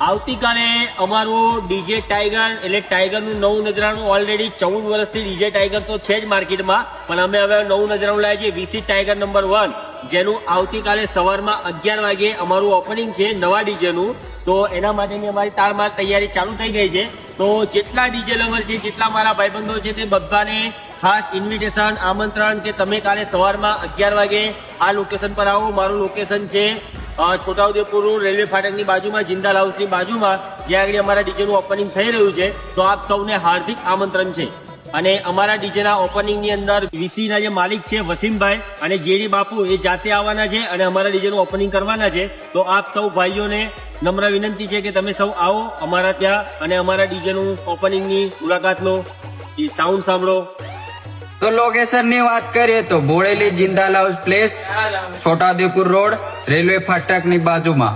આવતીકાલે અમારું DJ tiger એટલે ટાઈગરનું નવું નજરાણું ઓલરેડી 14 વર્ષથી ડીજે ટાઈગર તો છે જ માર્કેટમાં, પણ અમે હવે નવું નજરાણું લાવ્યા છીએ વીસી ટાઈગર નંબર 1, જેનું આવતીકાલે સવારમાં 11 વાગે અમારું ઓપનિંગ છે નવા ડીજેનું. તો એના માટેની અમારી તાળમાર તૈયારી ચાલુ થઈ ગઈ છે. તો જેટલા ડીજે લવર છે, જેટલા મારા ભાઈબંધો છે, તે બધાને ખાસ ઇન્વિટેશન, આમંત્રણ કે તમે કાલે સવારમાં 11 વાગે આ લોકેશન પર આવો. મારું લોકેશન છે છોટાઉદેપુર રેલવે ફાટકની બાજુમાં, જિંદાલ હાઉસની બાજુમાં, જ્યાં આગળ અમારા ડીજેનું ઓપનિંગ થઈ રહ્યું છે. તો આપ સૌને હાર્દિક આમંત્રણ છે. અને અમારા ડીજેના ઓપનિંગની અંદર વીસીના જે માલિક છે વસીમભાઈ અને જેડી બાપુ એ જાતે આવવાના છે અને અમારા ડીજેનું ઓપનિંગ કરવાના છે. તો આપ સૌ ભાઈઓને નમ્ર વિનંતી છે કે તમે સૌ આવો અમારા ત્યાં અને અમારા ડીજેનું ઓપનિંગની મુલાકાત લો, સાઉન્ડ સાંભળો. તો લોકેશન ની વાત કરીએ તો Bodeli Jindal house place, Chhotaudepur road, railway ફાટક ની બાજુમાં.